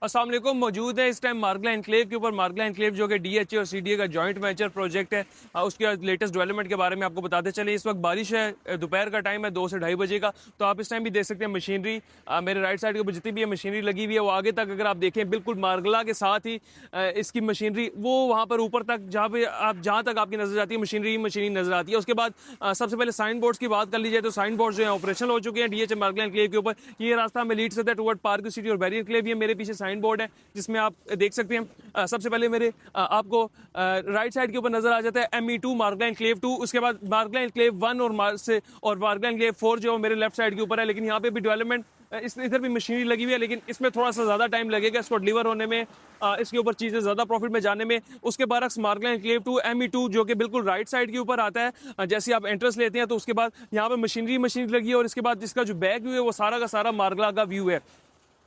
अस्सलाम वालेकुम। मौजूद है इस टाइम मार्गला एनक्लेव के ऊपर। मार्गला एनक्लेव जो कि डीएचए और सीडीए का जॉइंट वेंचर प्रोजेक्ट है, उसके लेटेस्ट डेवलपमेंट के बारे में आपको बताते चले। इस वक्त बारिश है, दोपहर का टाइम है 2 से 2:30 बजे का। तो आप इस टाइम भी देख सकते हैं मशीनरी मेरे राइट साइड के ऊपर जितनी भी है मशीनरी लगी हुई है, वो आगे तक अगर आप देखें बिल्कुल मार्गला के साथ ही इसकी मशीनरी वो वहाँ पर ऊपर तक जहाँ तक आपकी नजर आती है मशीनरी नजर आती है। उसके बाद सबसे पहले साइन बोर्ड्स की बात कर ली जाए तो साइन बोर्ड जो है ऑपरेशनल हो चुके हैं डीएचए मार्गला एनक्लेव के ऊपर। ये रास्ता हमें लीड करता है टुवर्ड पार्क सिटी और बैरियर एनक्लेव। ये मेरे पीछे साइन बोर्ड है जिसमें आप देख सकते हैं। सबसे पहले मेरे आपको राइट साइड के ऊपर नजर आ जाता है ME2 मार्गला एनक्लेव 2। उसके बाद मार्गला एनक्लेव 1 और मार्गला एनक्लेव 4 जो मेरे लेफ्ट साइड के ऊपर है। लेकिन यहाँ पे भी डेवलपमेंट इधर भी मशीनरी लगी हुई है, लेकिन इसमें थोड़ा सा ज़्यादा टाइम लगेगा इसको डिलीवर होने में, इसके ऊपर चीज़ें ज़्यादा प्रॉफिट में जाने में। उसके बरक्स मार्गला एनक्लेव 2 ME2 जो कि बिल्कुल राइट साइड के ऊपर आता है। जैसे आप एंट्रेंस लेते हैं तो उसके बाद यहाँ पर मशीनरी लगी है और इसके बाद जिसका जो बैक व्यू है वो सारा का सारा मार्गला का व्यू है।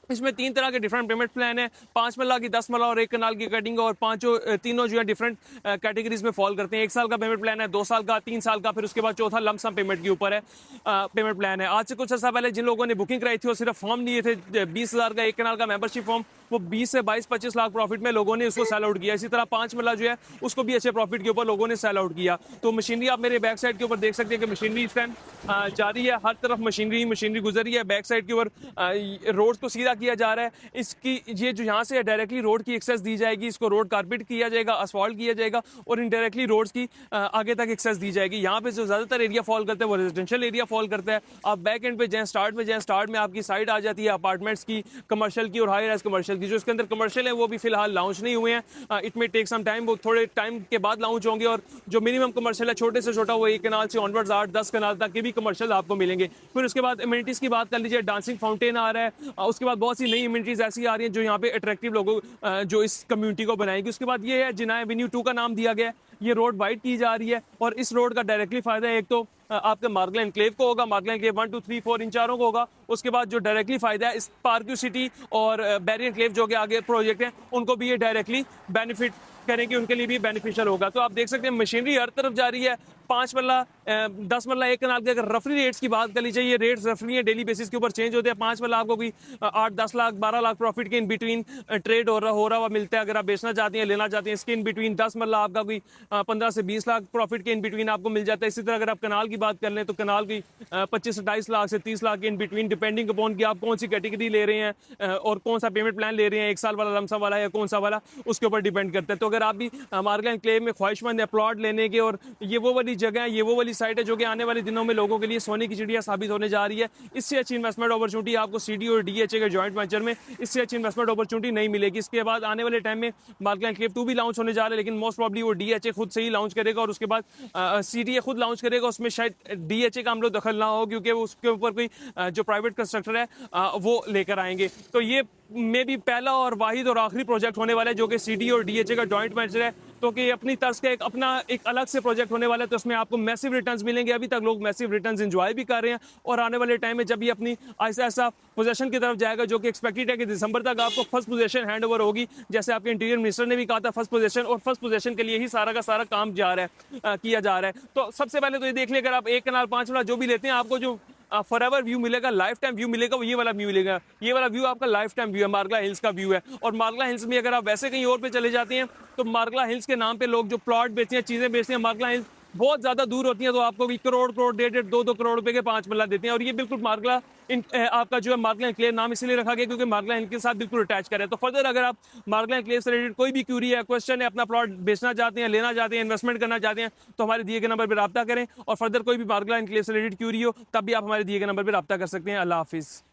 इसमें 3 तरह के डिफरेंट पेमेंट प्लान है, 5 मरला की, 10 मरला और 1 कनाल की कटिंग, और तीनों जो है डिफरेंट कैटेगरीज में फॉल करते हैं। 1 साल का पेमेंट प्लान है, 2 साल का, 3 साल का, फिर उसके बाद चौथा लमसम पेमेंट के ऊपर है पेमेंट प्लान है। आज से कुछ अर्सा पहले जिन लोगों ने बुकिंग कराई थी और सिर्फ फॉर्म लिए थे 20,000 का 1 कनाल का मेंबरशिप फॉर्म, वो 20 से 22-25 लाख प्रॉफिट में लोगों ने उसको सेल आउट किया। इसी तरह 5 मरला जो है उसको भी अच्छे प्रॉफिट के ऊपर लोगों ने सेल आउट किया। तो मशीनरी आप मेरे बैक साइड के ऊपर देख सकते हैं कि मशीनरी इस टाइम जारी है, हर तरफ मशीनरी गुजर रही है। बैक साइड के ऊपर रोड को सीधा किया जा रहा है। इसकी ये जो यहाँ से डायरेक्टली रोड की एक्सेस दी जाएगी, इसको रोड कारपेट किया जाएगा, असफॉल्ट किया जाएगा और इनडायरेक्टली रोड्स की आगे तक एक्सेस दी जाएगी। यहाँ पे जो ज़्यादातर एरिया फॉल करता है वो रेजिडेंशियल एरिया फॉल करता है। आप बैक एंड पे जाएं, स्टार्ट में आपकी साइड आ जाती है अपार्टमेंट्स की, कमर्शियल की और हाई राइज कमर्शियल की। जो इसके अंदर कमर्शियल है वो भी फिलहाल लॉन्च नहीं हुए हैं, इट में टेक सम टाइम, वो थोड़े टाइम के बाद लॉन्च होंगे। और जो मिनिमम कमर्शियल है छोटे से छोटा वो 1 कनाल से ऑनवर्ड्स 8-10 कनाल तक के भी कमर्शियल आपको मिलेंगे। फिर उसके बाद इम्यूनिटीज़ की बात कर लीजिए, डांसिंग फाउंटेन आ रहा है, उसके बाद बहुत सी नई इम्यूनिटीज़ ऐसी आ रही हैं जो यहाँ पे अट्रैक्टिव लोगों जो इस कम्युनिटी को बनाएगी। उसके बाद ये है जिना एवेन्यू 2 का नाम दिया गया है, ये रोड वाइड की जा रही है और इस रोड का डायरेक्टली फायदा एक तो आपके मार्गला एनक्लेव को होगा, मार्गला एनक्लेव 1, 2, 3, 4 इन चारों को होगा। उसके बाद जो डायरेक्टली फायदा है इस पार्क सिटी और बैरियर एनक्लेव जो कि आगे प्रोजेक्ट है उनको भी ये डायरेक्टली बेनिफिट करेंगे, उनके लिए भी बेनिफिशियल होगा। तो आप देख सकते हैं मशीनरी हर तरफ जा रही है। 5 मरला 10 मरला 1 कनाल के अगर रफली रेट्स की बात कर ली जाए, ये रेट्स रफली है, डेली बेसिस के ऊपर चेंज होते हैं। 5 मरला आपको कोई 8-10 लाख 12 लाख प्रॉफिट के इन बिटवीन ट्रेड हो रहा हुआ मिलता है। अगर आप बेचना चाहते हैं, लेना चाहते हैं, इसके इन बिटवीन 10 मरला आपका कोई 15 से 20 लाख प्रॉफिट के इन बिटवीन आपको मिल जाता है। इसी तरह अगर आप कनाल की बात कर लें तो कनाल की 25 से 22 लाख से 30 लाख के इन बिटवीन, डिपेंडिंग अपॉन कि आप कौन सी कैटेगरी ले रहे हैं और कौन सा पेमेंट प्लान ले रहे हैं, 1 साल वाला, लमसम वाला या कौन सा वाला, उसके ऊपर डिपेंड करता है। तो अगर आप भी मार्गला एनक्लेव में ख्वाहिशमंद है प्लॉट लेने के, और ये वो वाली जगह है, ये वो वाली साइट है जो कि आने वाले दिनों में लोगों के लिए सोने की चिड़िया साबित होने जा रही है। इससे अच्छी इन्वेस्टमेंट अपॉर्चुनिटी आपको सीडी और डीएचए के जॉइंट वेंचर में इससे अच्छी इन्वेस्टमेंट अपॉर्चुनिटी नहीं मिलेगी। इसके बाद आने वाले टाइम में मार्गला एनक्लेव 2 भी लॉन्च होने जा रहा है, लेकिन मोस्ट प्रॉब्ली वो डीएचए खुद से ही लॉन्च करेगा और उसके बाद सीडीए खुद लॉन्च करेगा। उसमें शायद डीएचए का हम लोग दखल ना हो क्योंकि उसके ऊपर कोई जो प्राइवेट कंस्ट्रक्टर है वो लेकर आएंगे। तो ये मे भी पहला और वाहिद और आखिरी प्रोजेक्ट होने वाला है जो कि सीडी और डीएचए का जॉइंट वेंचर है। तो कि अपनी तर्ज का एक अलग से प्रोजेक्ट होने वाला है, तो उसमें आपको मैसिव रिटर्न्स मिलेंगे। अभी तक लोग मैसिव रिटर्न्स एंजॉय भी कर रहे हैं और आने वाले टाइम में जब ये अपनी ऐसा पोजीशन की तरफ जाएगा जो कि एक्सपेक्टेड है कि दिसंबर तक आपको फर्स्ट पोजीशन हैंड ओवर होगी, जैसे आपके इंटीरियर मिनिस्टर ने भी कहा था फर्स्ट पोजीशन, और फर्स्ट पोजीशन के लिए ही सारा का सारा काम किया जा रहा है। तो सबसे पहले तो ये देख लिया, अगर आप 1 कनाल 5 वाला जो भी लेते हैं, आपको जो फॉरएवर व्यू मिलेगा, लाइफ टाइम व्यू मिलेगा, वो ये वाला व्यू मिलेगा। ये वाला व्यू आपका लाइफ टाइम व्यू है, मार्गला हिल्स का व्यू है। और मार्गला हिल्स में अगर आप वैसे कहीं और पे चले जाते हैं तो मार्गला हिल्स के नाम पे लोग जो प्लॉट बेचते हैं, चीजें बेचते हैं, मार्गला हिल्स बहुत ज्यादा दूर होती है, तो आपको 1 करोड़ 1.5 2 करोड़ रुपए के 5 मरला देते हैं। और ये बिल्कुल मार्गला आपका जो है मार्गला एनक्लेव नाम इसलिए रखा गया क्योंकि मार्गला हिल के साथ बिल्कुल अटैच कर है। तो फर्दर अगर आप मार्गला एनक्लेव से रिलेटेड कोई भी क्यूरी है, क्वेश्चन है, अपना प्लॉट बेचना चाहते हैं, लेना चाहते हैं, इन्वेस्टमेंट करना चाहते हैं, तो हमारे दिए गए नंबर पर रब्ता करें। और फर्दर कोई भी मार्गला एनक्लेव से रिलेटेड क्यूरी हो तब भी आप हमारे दिए गए नंबर पर रब्ता कर सकते हैं। अल्लाह हाफिज़।